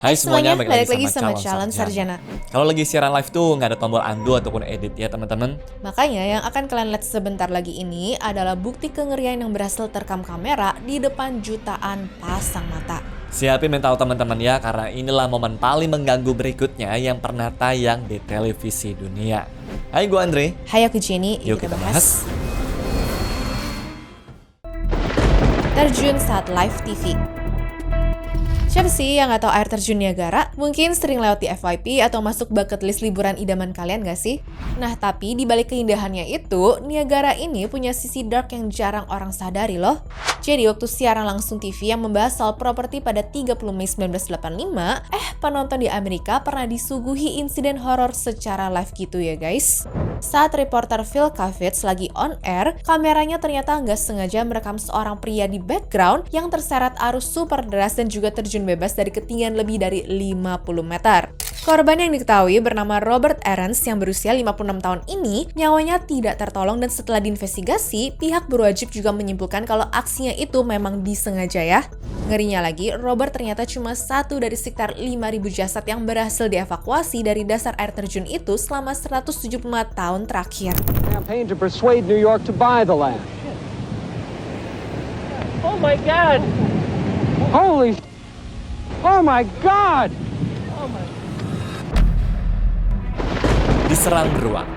Hai semuanya, Balik lagi sama calon calon sarjana. Kalau lagi siaran live tuh nggak ada tombol undo ataupun edit ya teman-teman. Makanya yang akan kalian lihat sebentar lagi ini adalah bukti kengerian yang berhasil terekam kamera di depan jutaan pasang mata. Siapin mental teman-teman ya, karena inilah momen paling mengganggu berikutnya yang pernah tayang di televisi dunia. Hai, gue Andre. Hai, aku Jenny. Yuk kita bahas. Terjun saat live TV. Siapa sih yang nggak tahu air terjun Niagara? Mungkin sering lewat di FYP atau masuk bucket list liburan idaman kalian nggak sih? Nah, tapi di balik keindahannya itu, Niagara ini punya sisi dark yang jarang orang sadari loh. Jadi waktu siaran langsung TV yang membahas soal properti pada 30 Mei 1985, penonton di Amerika pernah disuguhi insiden horor secara live gitu ya guys. Saat reporter Phil Kavitz lagi on air, kameranya ternyata nggak sengaja merekam seorang pria di background yang terseret arus super deras dan juga terjun bebas dari ketinggian lebih dari 50 meter. Korban yang diketahui bernama Robert Aarons yang berusia 56 tahun ini, nyawanya tidak tertolong dan setelah diinvestigasi, pihak berwajib juga menyimpulkan kalau aksinya itu memang disengaja ya. Ngerinya lagi, Robert ternyata cuma satu dari sekitar 5.000 jasad yang berhasil dievakuasi dari dasar air terjun itu selama 175 tahun terakhir. Campaign to persuade New York to buy the land. Oh my God! Holy! Oh my God! Diserang beruang.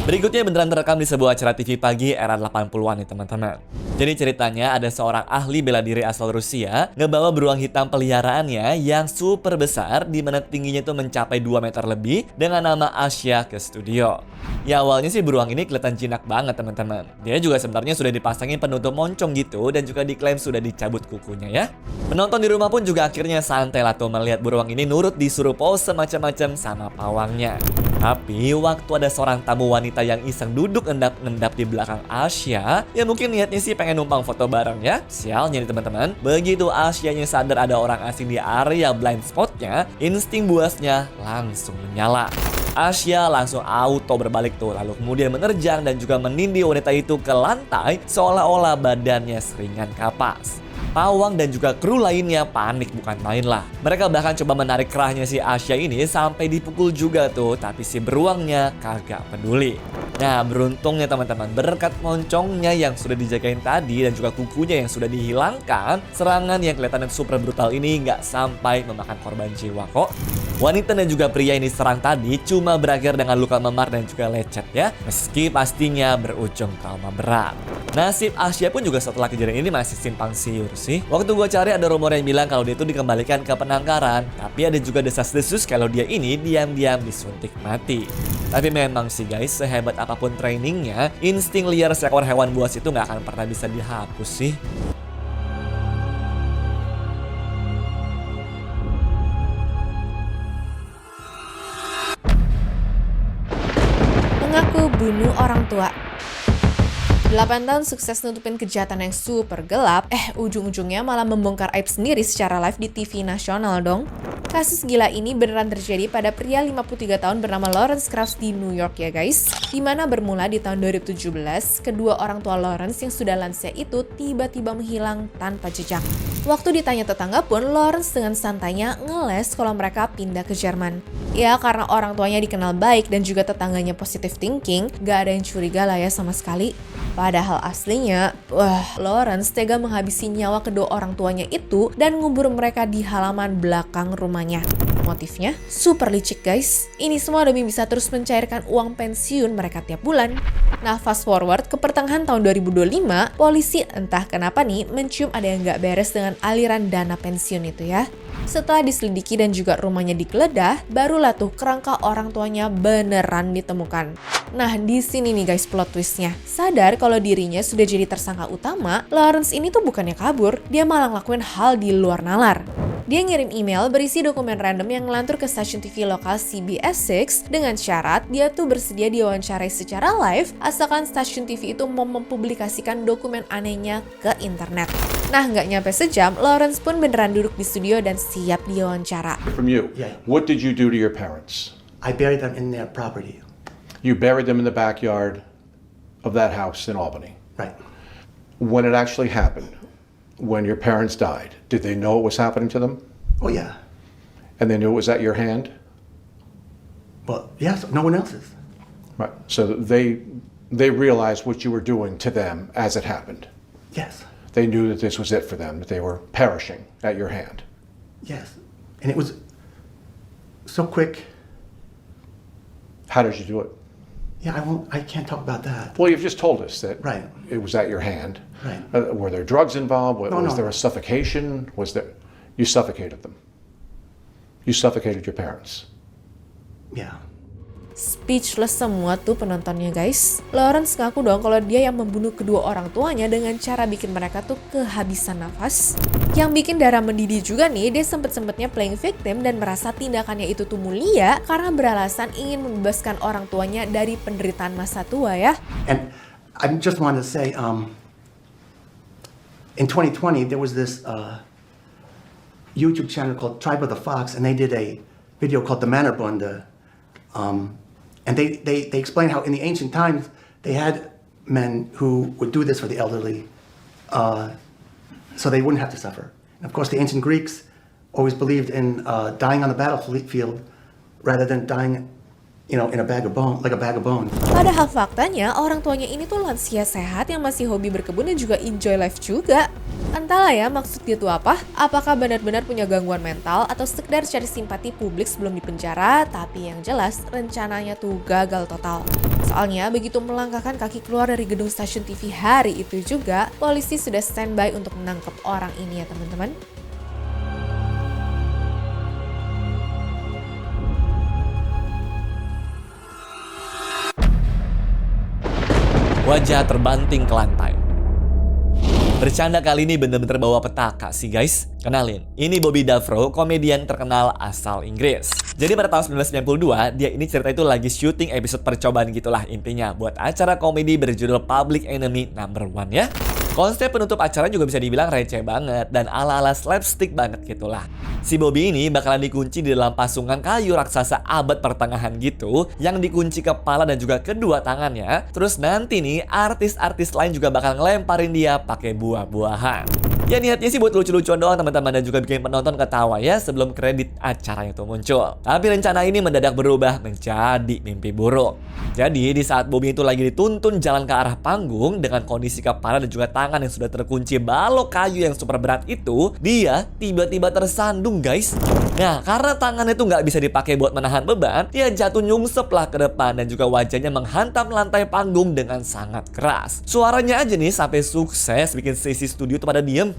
Berikutnya beneran terekam di sebuah acara TV pagi era 80-an nih teman-teman. Jadi ceritanya ada seorang ahli bela diri asal Rusia ngebawa beruang hitam peliharaannya yang super besar di mana tingginya itu mencapai 2 meter lebih dengan nama Asya ke studio. Ya awalnya sih beruang ini kelihatan jinak banget teman-teman. Dia juga sebenarnya sudah dipasangin penutup moncong gitu dan juga diklaim sudah dicabut kukunya ya. Penonton di rumah pun juga akhirnya santai lah tuh melihat beruang ini nurut disuruh pose macam-macam sama pawangnya. Tapi waktu ada seorang tamu wanita yang iseng duduk ngendap-ngendap di belakang Asya, ya mungkin niatnya sih pengen numpang foto bareng ya. Sialnya nih teman-teman, begitu Asyanya sadar ada orang asing di area blind spotnya, insting buasnya langsung menyala. Asya langsung auto berbalik tuh, lalu kemudian menerjang dan juga menindih wanita itu ke lantai seolah-olah badannya seringan kapas. Pawang dan juga kru lainnya panik bukan main lah. Mereka bahkan coba menarik kerahnya si Asya ini sampai dipukul juga tuh, tapi si beruangnya kagak peduli. Nah beruntungnya teman-teman, berkat moncongnya yang sudah dijagain tadi dan juga kukunya yang sudah dihilangkan, serangan yang kelihatan super brutal ini nggak sampai memakan korban jiwa kok. Wanita dan juga pria ini serang tadi cuma berakhir dengan luka memar dan juga lecet ya, meski pastinya berujung trauma berat. Nasib Asya pun juga setelah kejadian ini masih simpang siur sih. Waktu gue cari ada rumor yang bilang kalau dia itu dikembalikan ke penangkaran, tapi ada juga desas-desus kalau dia ini diam-diam disuntik mati. Tapi memang sih guys, sehebat apapun trainingnya, insting liar seekor hewan buas itu nggak akan pernah bisa dihapus sih. Mengaku bunuh orang tua. 8 tahun sukses nutupin kejahatan yang super gelap, ujung-ujungnya malah membongkar aib sendiri secara live di TV nasional dong. Kasus gila ini beneran terjadi pada pria 53 tahun bernama Lawrence Krauss di New York ya guys. Dimana bermula di tahun 2017, kedua orang tua Lawrence yang sudah lansia itu tiba-tiba menghilang tanpa jejak. Waktu ditanya tetangga pun, Lawrence dengan santainya ngeles kalau mereka pindah ke Jerman. Ya karena orang tuanya dikenal baik dan juga tetangganya positive thinking, gak ada yang curiga lah ya sama sekali. Padahal aslinya, Lawrence tega menghabisi nyawa kedua orang tuanya itu dan ngubur mereka di halaman belakang rumahnya. Motifnya super licik guys. Ini semua demi bisa terus mencairkan uang pensiun mereka tiap bulan. Nah fast forward ke pertengahan tahun 2025, polisi entah kenapa nih mencium ada yang gak beres dengan aliran dana pensiun itu ya. Setelah diselidiki dan juga rumahnya digeledah, barulah tuh kerangka orang tuanya beneran ditemukan. Nah, di sini nih guys plot twistnya. Sadar kalau dirinya sudah jadi tersangka utama, Lawrence ini tuh bukannya kabur, dia malah ngelakuin hal di luar nalar. Dia ngirim email berisi dokumen random yang ngelantur ke stasiun TV lokal CBS 6 dengan syarat dia tuh bersedia diwawancarai secara live asalkan stasiun TV itu mau mempublikasikan dokumen anehnya ke internet. Nah, nggak nyampe sejam, Lawrence pun beneran duduk di studio dan siap diwawancara. From you, Yeah. what did you do to your parents? I buried them in their property. You buried them in the backyard of that house in Albany. Right. When it actually happened, when your parents died, did they know it was happening to them? Oh, yeah. And they knew it was at your hand? Well, yes, no one else's. Right. So they realized what you were doing to them as it happened. Yes, They knew that this was it for them, that they were perishing at your hand. yes. And it was so quick. How did you do it? Yeah, I can't talk about that. Well, you've just told us that Right. it was at your hand. Right. Were there drugs involved? Was No. there a suffocation? You suffocated them? You suffocated your parents. Yeah. Speechless semua tuh penontonnya guys. Lawrence ngaku dong kalau dia yang membunuh kedua orang tuanya dengan cara bikin mereka tuh kehabisan nafas. Yang bikin darah mendidih juga nih, dia sempet-sempetnya playing victim dan merasa tindakannya itu tuh mulia karena beralasan ingin membebaskan orang tuanya dari penderitaan masa tua ya. And I just wanted to say, in 2020, there was this YouTube channel called Tribe of the Fox, and they did a video called The Mannerbunde. And they explained how in the ancient times, they had men who would do this for the elderly, so they wouldn't have to suffer. And of course, the ancient Greeks always believed in dying on the battlefield rather than dying, in a bag of bone, like a bag of bones. Padahal faktanya orang tuanya ini tuh lansia sehat yang masih hobi berkebun dan juga enjoy life juga. Entahlah ya maksud dia tuh apa? Apakah benar-benar punya gangguan mental atau sekedar cari simpati publik sebelum dipenjara? Tapi yang jelas rencananya tuh gagal total. Soalnya begitu melangkahkan kaki keluar dari gedung stasiun TV hari itu juga, polisi sudah standby untuk menangkap orang ini ya teman-teman. Wajah terbanting ke lantai. Bercanda kali ini bener-bener bawa petaka sih guys. Kenalin, ini Bobby Dafro, komedian terkenal asal Inggris. Jadi pada tahun 1992, dia ini cerita itu lagi syuting episode percobaan gitulah intinya buat acara komedi berjudul Public Enemy No. 1 ya. Konsep penutup acara juga bisa dibilang receh banget dan ala-ala slapstick banget gitulah. Si Bobby ini bakalan dikunci di dalam pasungan kayu raksasa abad pertengahan gitu yang dikunci kepala dan juga kedua tangannya. Terus nanti nih artis-artis lain juga bakal ngelemparin dia pakai buah-buahan. Ya niatnya sih buat lucu-lucuan doang teman-teman dan juga bikin penonton ketawa ya sebelum kredit acaranya tuh muncul. Tapi rencana ini mendadak berubah menjadi mimpi buruk. Jadi di saat Bobby itu lagi dituntun jalan ke arah panggung dengan kondisi kepala dan juga tangan yang sudah terkunci balok kayu yang super berat itu, dia tiba-tiba tersandung guys. Nah karena tangannya tuh nggak bisa dipakai buat menahan beban, dia jatuh nyungsep lah ke depan dan juga wajahnya menghantam lantai panggung dengan sangat keras. Suaranya aja nih sampai sukses bikin sesi studio tuh pada diem.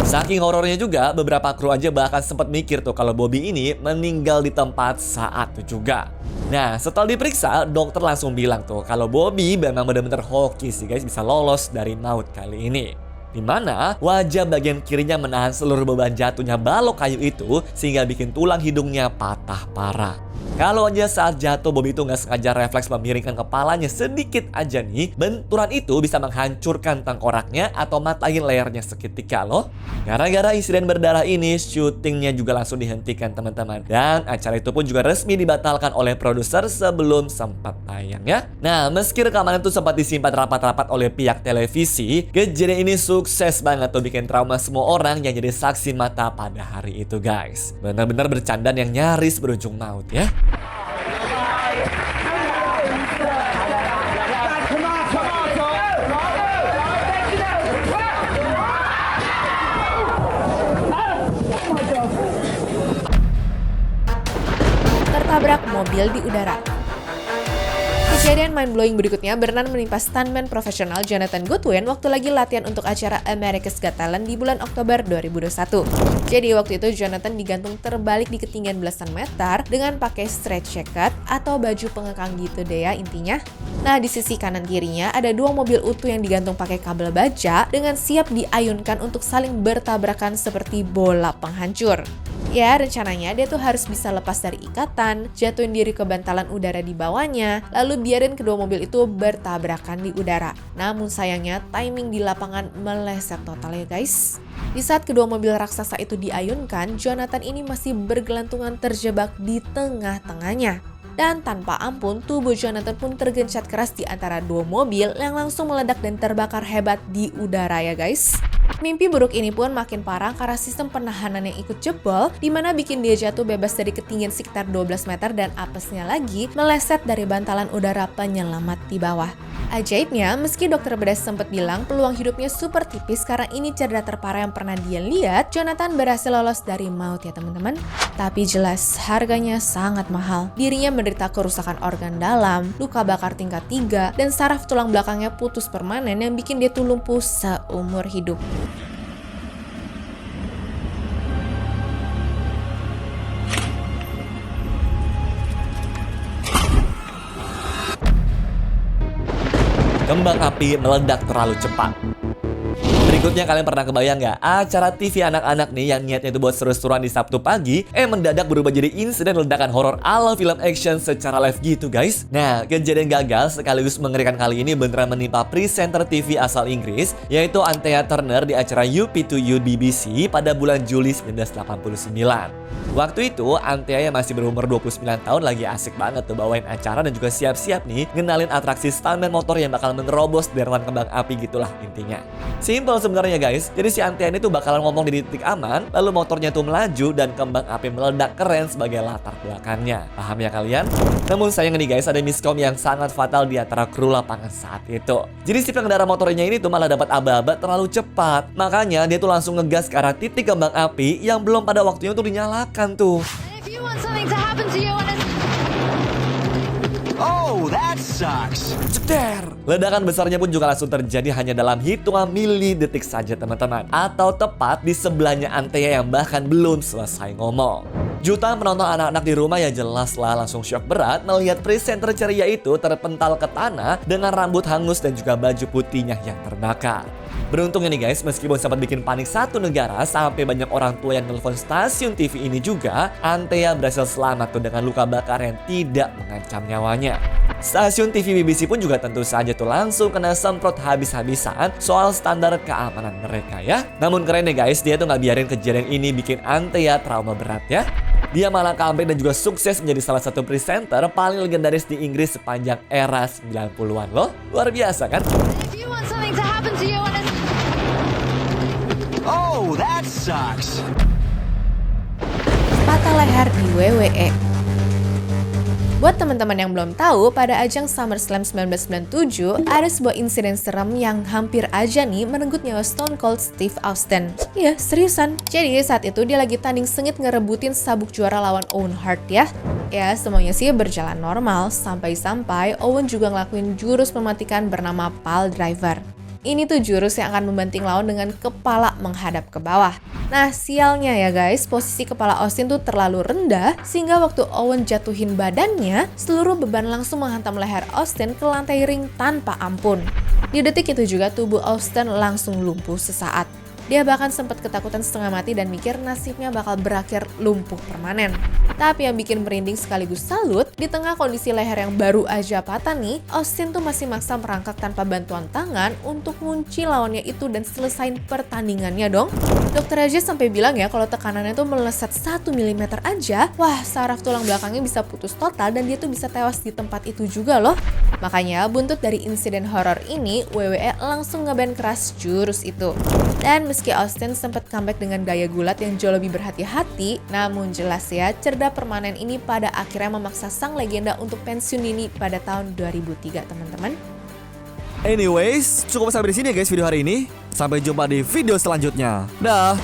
Saking horornya juga, beberapa kru aja bahkan sempat mikir tuh kalau Bobby ini meninggal di tempat saat itu juga. Nah, setelah diperiksa, dokter langsung bilang tuh kalau Bobby memang benar-benar hoki sih guys bisa lolos dari maut kali ini. Di mana wajah bagian kirinya menahan seluruh beban jatuhnya balok kayu itu sehingga bikin tulang hidungnya patah parah. Kalau aja saat jatuh Bobby itu nggak sengaja refleks memiringkan kepalanya sedikit aja nih, benturan itu bisa menghancurkan tengkoraknya atau matahin lehernya seketika loh. Gara-gara insiden berdarah ini, syutingnya juga langsung dihentikan teman-teman. Dan acara itu pun juga resmi dibatalkan oleh produser sebelum sempat tayang ya. Nah, meski rekaman itu sempat disimpan rapat-rapat oleh pihak televisi, kejadian ini sukses banget tuh bikin trauma semua orang yang jadi saksi mata pada hari itu guys. Benar-benar bercandaan yang nyaris berujung maut ya. Tertabrak mobil di udara. Kejadian mind-blowing berikutnya berenang menimpa stuntman profesional Jonathan Goodwin waktu lagi latihan untuk acara America's Got Talent di bulan Oktober 2021. Jadi waktu itu Jonathan digantung terbalik di ketinggian belasan meter dengan pakai stretch jacket atau baju pengekang gitu deh ya intinya. Nah di sisi kanan kirinya ada dua mobil utuh yang digantung pakai kabel baja dengan siap diayunkan untuk saling bertabrakan seperti bola penghancur. Ya, rencananya dia tuh harus bisa lepas dari ikatan, jatuhin diri ke bantalan udara di bawahnya, lalu biarin kedua mobil itu bertabrakan di udara. Namun sayangnya timing di lapangan meleset total ya guys. Di saat kedua mobil raksasa itu diayunkan, Jonathan ini masih bergelantungan terjebak di tengah-tengahnya. Dan tanpa ampun, tubuh Jonathan pun tergencet keras di antara dua mobil yang langsung meledak dan terbakar hebat di udara ya guys. Mimpi buruk ini pun makin parah karena sistem penahanan yang ikut jebol, dimana bikin dia jatuh bebas dari ketinggian sekitar 12 meter dan apesnya lagi meleset dari bantalan udara penyelamat di bawah. Ajaibnya, meski dokter bedah sempat bilang peluang hidupnya super tipis karena ini cedera terparah yang pernah dia lihat, Jonathan berhasil lolos dari maut ya teman-teman. Tapi jelas, harganya sangat mahal. Dirinya menderita kerusakan organ dalam, luka bakar tingkat 3, dan saraf tulang belakangnya putus permanen yang bikin dia tuh lumpuh seumur hidup. Kembang api meledak terlalu cepat. Berikutnya kalian pernah kebayang nggak acara TV anak-anak nih yang niatnya itu buat seru-seruan di Sabtu pagi mendadak berubah jadi insiden ledakan horor ala film action secara live gitu guys. Nah, kejadian gagal sekaligus mengerikan kali ini beneran menimpa presenter TV asal Inggris yaitu Anthea Turner di acara UP2U BBC pada bulan Juli 1989. Waktu itu Anthea yang masih berumur 29 tahun lagi asik banget tuh bawain acara dan juga siap-siap nih ngenalin atraksi stuntman motor yang bakal menerobos dermawan kembang api gitulah intinya. Simple sebenarnya guys, jadi si Anthea ini tuh bakalan ngomong di titik aman, lalu motornya tuh melaju dan kembang api meledak keren sebagai latar belakangnya. Paham ya kalian? Namun sayang nih guys, ada miskom yang sangat fatal di antara kru lapangan saat itu. Jadi si pengendara motornya ini tuh malah dapat aba-aba terlalu cepat. Makanya dia tuh langsung ngegas ke arah titik kembang api yang belum pada waktunya untuk dinyalakan tuh. Oh, that sucks. Ceder! Ledakan besarnya pun juga langsung terjadi hanya dalam hitungan milidetik saja teman-teman. Atau tepat di sebelahnya Anthea yang bahkan belum selesai ngomong. Jutaan penonton anak-anak di rumah ya jelas lah langsung syok berat melihat presenter ceria itu terpental ke tanah dengan rambut hangus dan juga baju putihnya yang terbakar. Beruntungnya nih guys, meskipun sempat bikin panik satu negara sampai banyak orang tua yang telepon stasiun TV ini juga, Anthea berhasil selamat tuh dengan luka bakar yang tidak mengancam nyawanya. Stasiun TV BBC pun juga tentu saja tuh langsung kena semprot habis-habisan soal standar keamanan mereka ya. Namun keren deh guys, dia tuh nggak biarin kejadian ini bikin Anthea trauma berat ya. Dia malah comeback dan juga sukses menjadi salah satu presenter paling legendaris di Inggris sepanjang era 90-an loh. Luar biasa kan? Oh, that sucks. Patah leher di WWE. Buat teman-teman yang belum tahu, pada ajang SummerSlam 1997 ada sebuah insiden serem yang hampir aja nih merenggut nyawa Stone Cold Steve Austin. Iya, seriusan. Jadi saat itu dia lagi tanding sengit ngerebutin sabuk juara lawan Owen Hart ya. Ya, semuanya sih berjalan normal sampai-sampai Owen juga ngelakuin jurus mematikan bernama Pile Driver. Ini tuh jurus yang akan membanting lawan dengan kepala menghadap ke bawah. Nah, sialnya ya guys, posisi kepala Austin tuh terlalu rendah sehingga waktu Owen jatuhin badannya, seluruh beban langsung menghantam leher Austin ke lantai ring tanpa ampun. Di detik itu juga tubuh Austin langsung lumpuh sesaat. Dia bahkan sempat ketakutan setengah mati dan mikir nasibnya bakal berakhir lumpuh permanen. Tapi yang bikin merinding sekaligus salut, di tengah kondisi leher yang baru aja patah nih, Austin tuh masih maksa merangkak tanpa bantuan tangan untuk ngunci lawannya itu dan selesain pertandingannya dong. Dokter aja sampai bilang ya kalau tekanannya tuh meleset 1 mm aja, wah saraf tulang belakangnya bisa putus total dan dia tuh bisa tewas di tempat itu juga loh. Makanya buntut dari insiden horor ini, WWE langsung nge-ban keras jurus itu. Dan meski Austin sempat comeback dengan gaya gulat yang jauh lebih berhati-hati, namun jelas ya, cedera permanen ini pada akhirnya memaksa sang legenda untuk pensiun dini pada tahun 2003, teman-teman. Anyways, cukup sampai di sini ya guys video hari ini. Sampai jumpa di video selanjutnya. Dah.